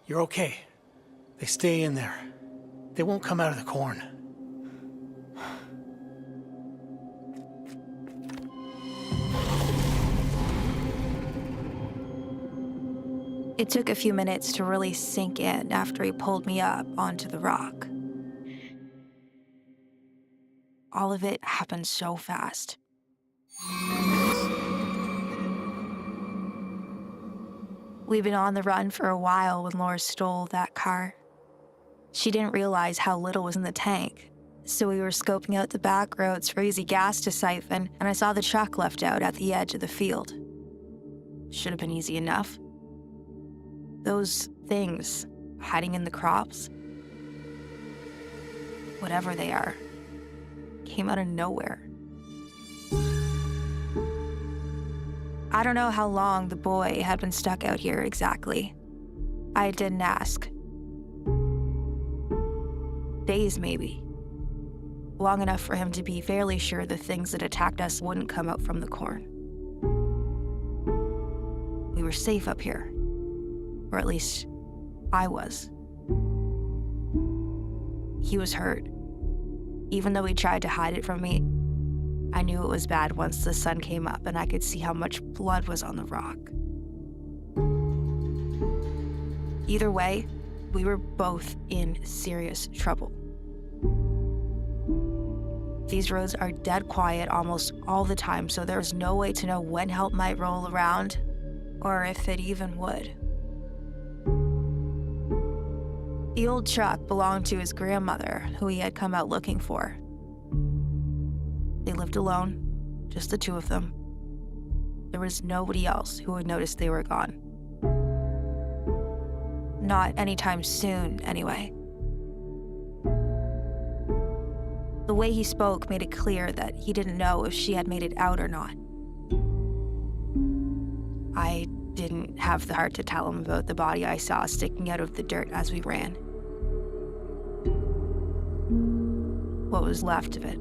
You're okay. They stay in there. They won't come out of the corn. It took a few minutes to really sink in after he pulled me up onto the rock. All of it happened so fast. We'd been on the run for a while when Laura stole that car. She didn't realize how little was in the tank, so we were scoping out the back roads for easy gas to siphon, and I saw the truck left out at the edge of the field. Should have been easy enough. Those things hiding in the crops, whatever they are, came out of nowhere. I don't know how long the boy had been stuck out here exactly. I didn't ask. Days, maybe. Long enough for him to be fairly sure the things that attacked us wouldn't come out from the corn. We were safe up here. Or at least, I was. He was hurt. Even though he tried to hide it from me, I knew it was bad once the sun came up and I could see how much blood was on the rock. Either way, we were both in serious trouble. These roads are dead quiet almost all the time, so there's no way to know when help might roll around, or if it even would. The old truck belonged to his grandmother, who he had come out looking for. They lived alone, just the two of them. There was nobody else who would notice they were gone. Not anytime soon, anyway. The way he spoke made it clear that he didn't know if she had made it out or not. I didn't have the heart to tell him about the body I saw sticking out of the dirt as we ran. What was left of it.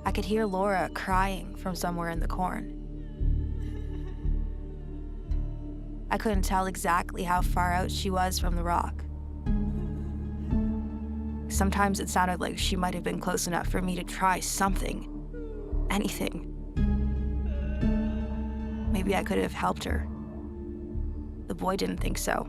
I could hear Laura crying from somewhere in the corn. I couldn't tell exactly how far out she was from the rock. Sometimes it sounded like she might have been close enough for me to try something. Anything. Maybe I could have helped her. The boy didn't think so.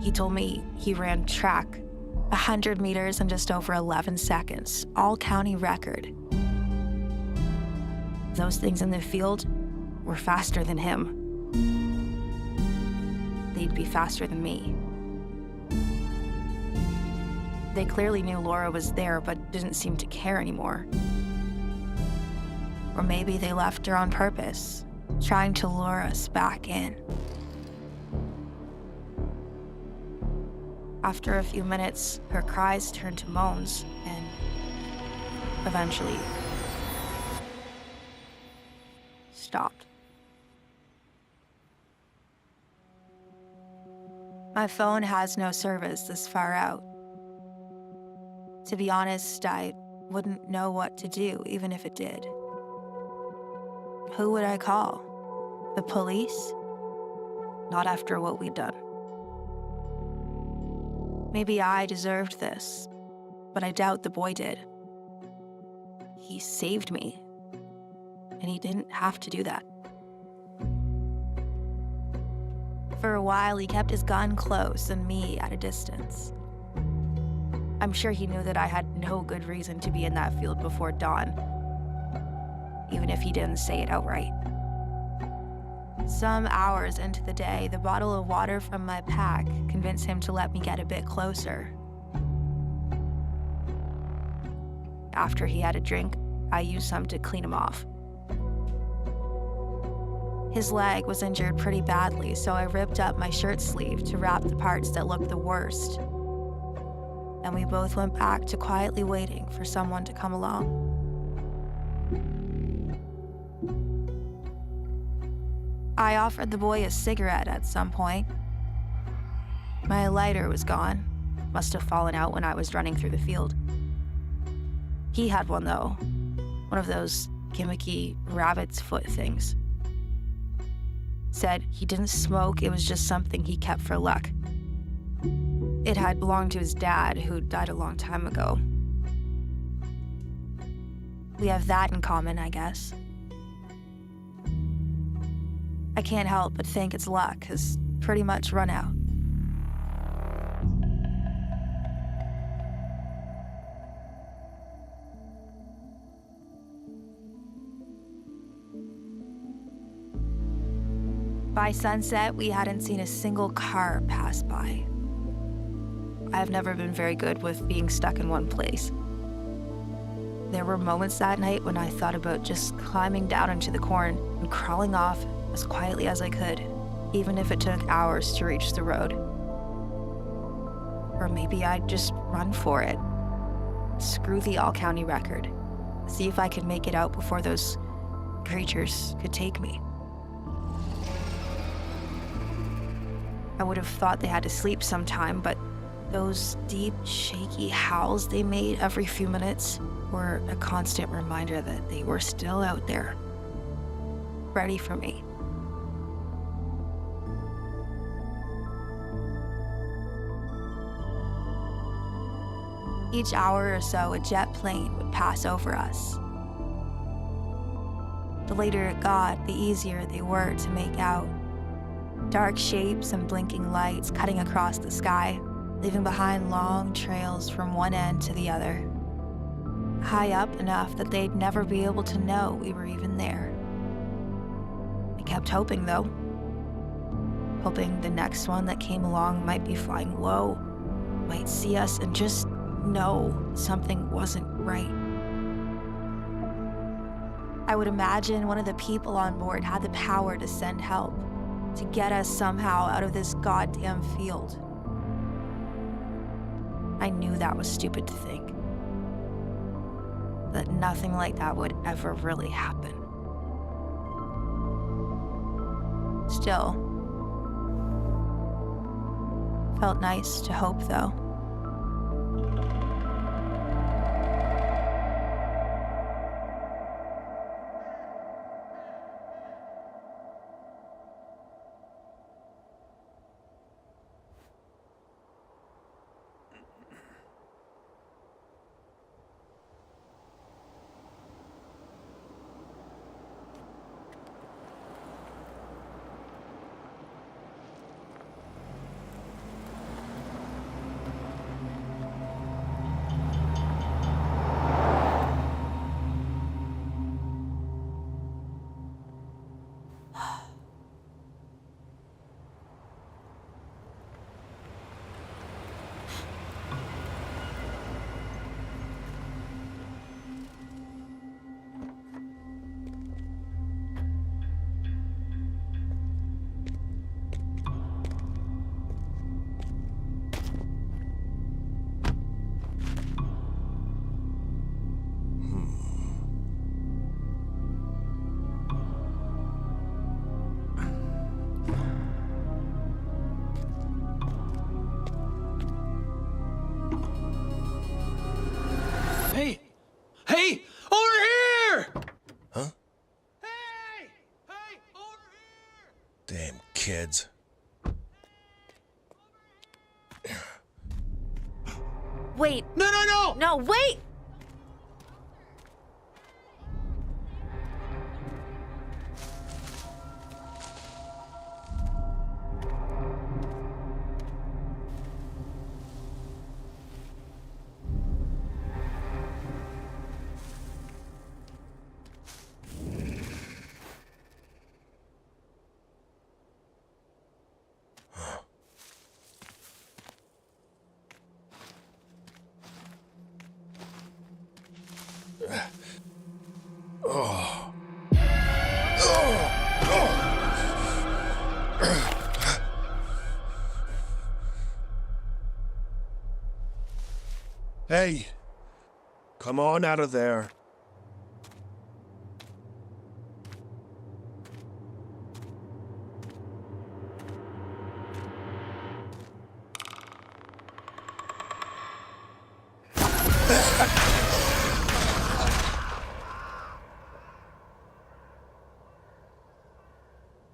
He told me he ran track 100 meters in just over 11 seconds, all county record. Those things in the field were faster than him. They'd be faster than me. They clearly knew Laura was there, but didn't seem to care anymore. Or maybe they left her on purpose, trying to lure us back in. After a few minutes, her cries turned to moans, and eventually stopped. My phone has no service this far out. To be honest, I wouldn't know what to do, even if it did. Who would I call? The police? Not after what we'd done. Maybe I deserved this, but I doubt the boy did. He saved me, and he didn't have to do that. For a while, he kept his gun close and me at a distance. I'm sure he knew that I had no good reason to be in that field before dawn, even if he didn't say it outright. Some hours into the day, the bottle of water from my pack convinced him to let me get a bit closer. After he had a drink, I used some to clean him off. His leg was injured pretty badly, so I ripped up my shirt sleeve to wrap the parts that looked the worst. And we both went back to quietly waiting for someone to come along. I offered the boy a cigarette at some point. My lighter was gone. Must have fallen out when I was running through the field. He had one though. One of those gimmicky rabbit's foot things. Said he didn't smoke, it was just something he kept for luck. It had belonged to his dad, who died a long time ago. We have that in common, I guess. I can't help but think it's luck, 'cause pretty much run out. By sunset, we hadn't seen a single car pass by. I've never been very good with being stuck in one place. There were moments that night when I thought about just climbing down into the corn and crawling off as quietly as I could, even if it took hours to reach the road. Or maybe I'd just run for it. Screw the all-county record. See if I could make it out before those creatures could take me. I would have thought they had to sleep sometime, but those deep, shaky howls they made every few minutes were a constant reminder that they were still out there, ready for me. Each hour or so, a jet plane would pass over us. The later it got, the easier they were to make out. Dark shapes and blinking lights cutting across the sky, leaving behind long trails from one end to the other. High up enough that they'd never be able to know we were even there. I kept hoping, though. Hoping the next one that came along might be flying low, might see us and just know something wasn't right. I would imagine one of the people on board had the power to send help, to get us somehow out of this goddamn field. I knew that was stupid to think. That nothing like that would ever really happen. Still, felt nice to hope, though. Hey! Hey! Over here! Huh? Hey! Hey! Over here! Damn kids. Wait. No! No, wait! Hey, come on out of there.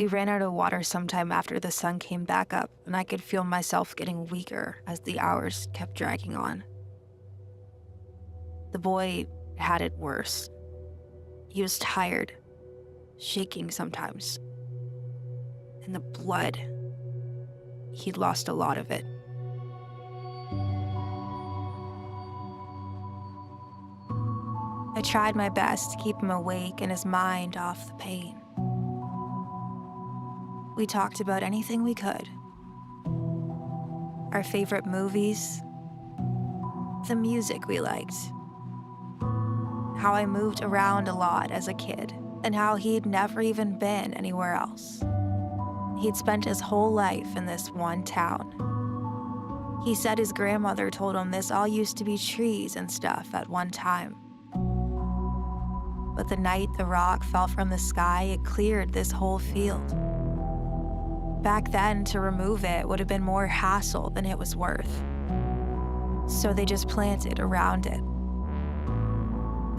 We ran out of water sometime after the sun came back up, and I could feel myself getting weaker as the hours kept dragging on. The boy had it worse. He was tired, shaking sometimes. And the blood, he'd lost a lot of it. I tried my best to keep him awake and his mind off the pain. We talked about anything we could. Our favorite movies, the music we liked, how I moved around a lot as a kid, and how he'd never even been anywhere else. He'd spent his whole life in this one town. He said his grandmother told him this all used to be trees and stuff at one time. But the night the rock fell from the sky, it cleared this whole field. Back then, to remove it would have been more hassle than it was worth. So they just planted around it.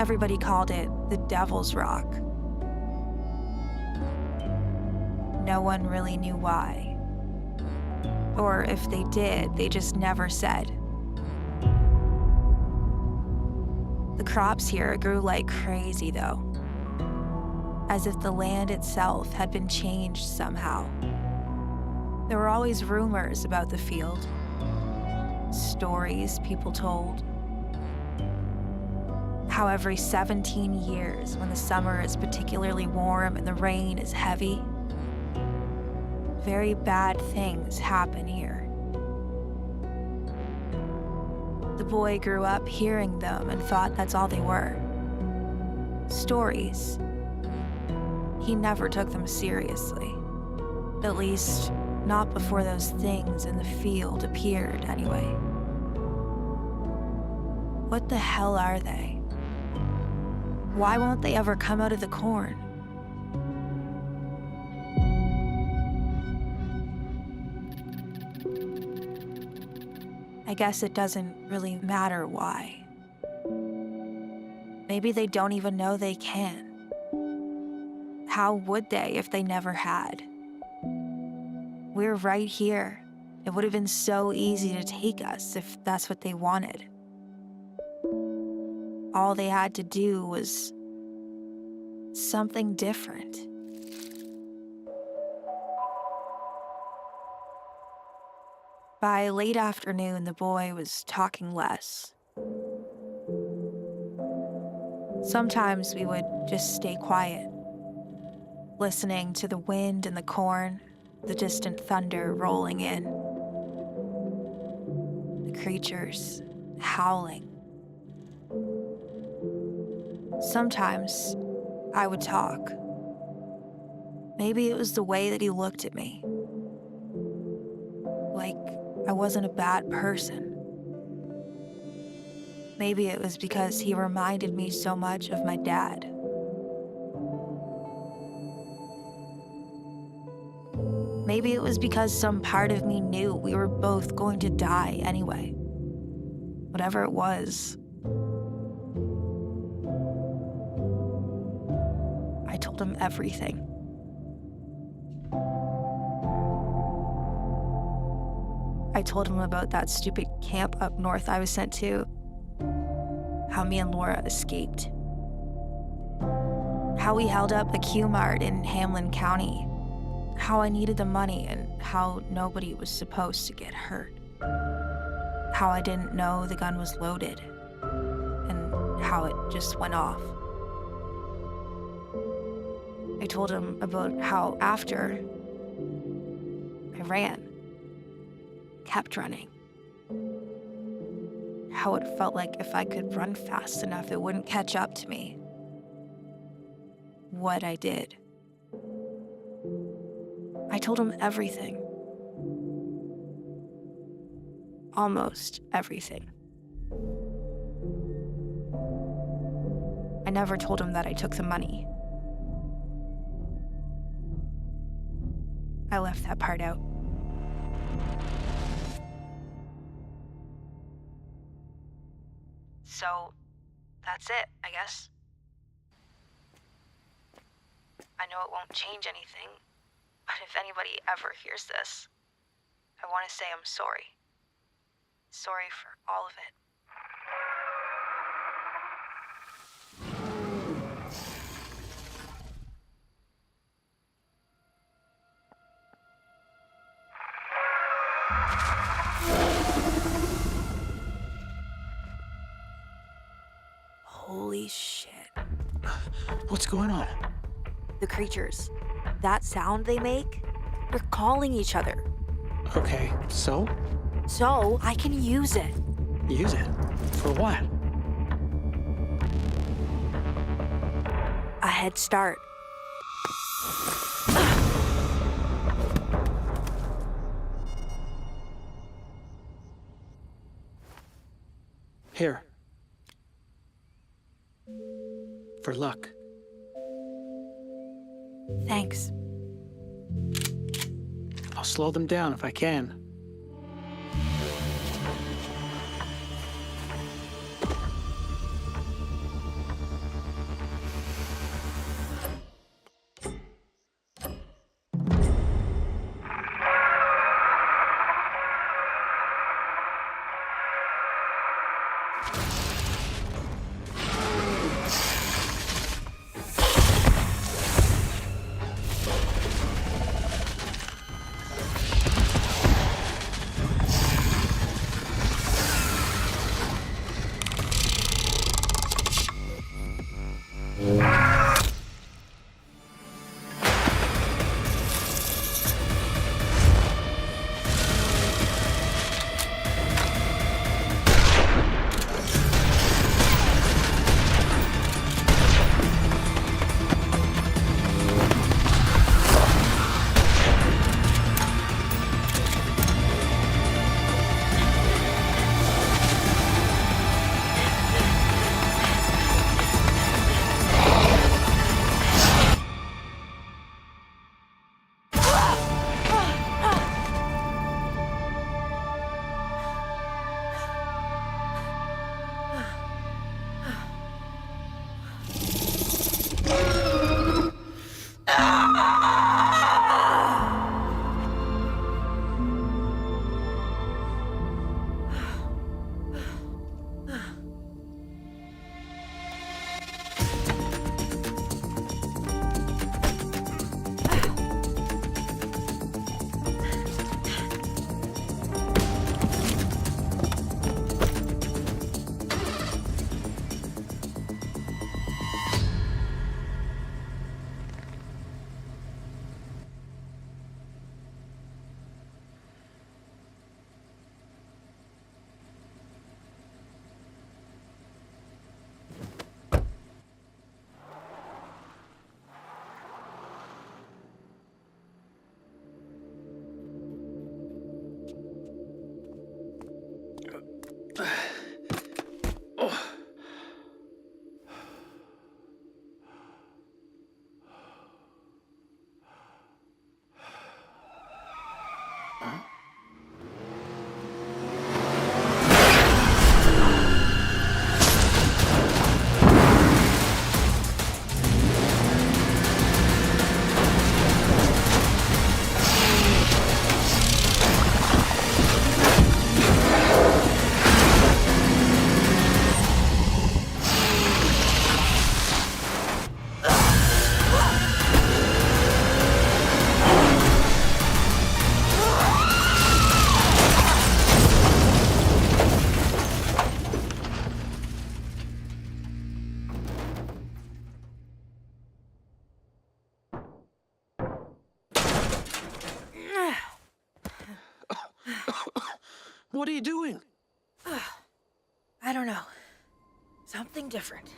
Everybody called it the Devil's Rock. No one really knew why. Or if they did, they just never said. The crops here grew like crazy, though, as if the land itself had been changed somehow. There were always rumors about the field, stories people told. How every 17 years, when the summer is particularly warm and the rain is heavy, very bad things happen here. The boy grew up hearing them and thought that's all they were. Stories. He never took them seriously. At least, not before those things in the field appeared, anyway. What the hell are they? Why won't they ever come out of the corn? I guess it doesn't really matter why. Maybe they don't even know they can. How would they if they never had? We're right here. It would have been so easy to take us if that's what they wanted. All they had to do was something different. By late afternoon, the boy was talking less. Sometimes we would just stay quiet, listening to the wind in the corn, the distant thunder rolling in, the creatures howling. Sometimes I would talk. Maybe it was the way that he looked at me. Like I wasn't a bad person. Maybe it was because he reminded me so much of my dad. Maybe it was because some part of me knew we were both going to die anyway. Whatever it was, I told him everything. I told him about that stupid camp up north I was sent to, how me and Laura escaped, how we held up a Q-Mart in Hamlin County, how I needed the money and how nobody was supposed to get hurt, how I didn't know the gun was loaded, and how it just went off. I told him about how after I ran, kept running, how it felt like if I could run fast enough, it wouldn't catch up to me. What I did. I told him everything. Almost everything. I never told him that I took the money. I left that part out. So, that's it, I guess. I know it won't change anything, But if anybody ever hears this, I want to say I'm sorry. Sorry for all of it. Holy shit. What's going on? The creatures. That sound they make? They're calling each other. Okay, so? So I can use it. Use it? For what? A head start. Here. For luck. Thanks. I'll slow them down if I can. What are you doing? I don't know. Something different.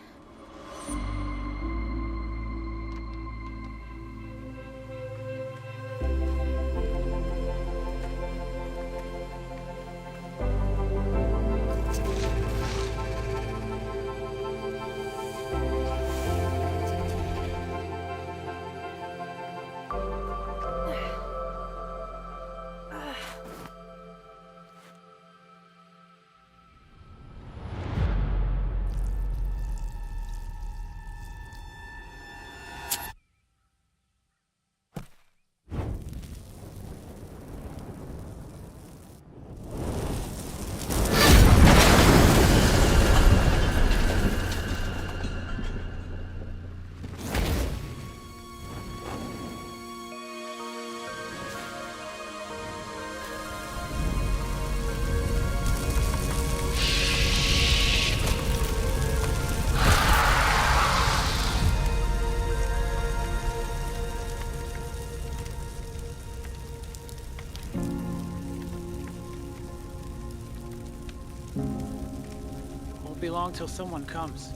be long till someone comes.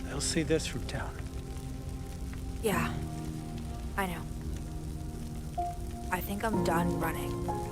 They'll see this from town. Yeah, I know. I think I'm done running.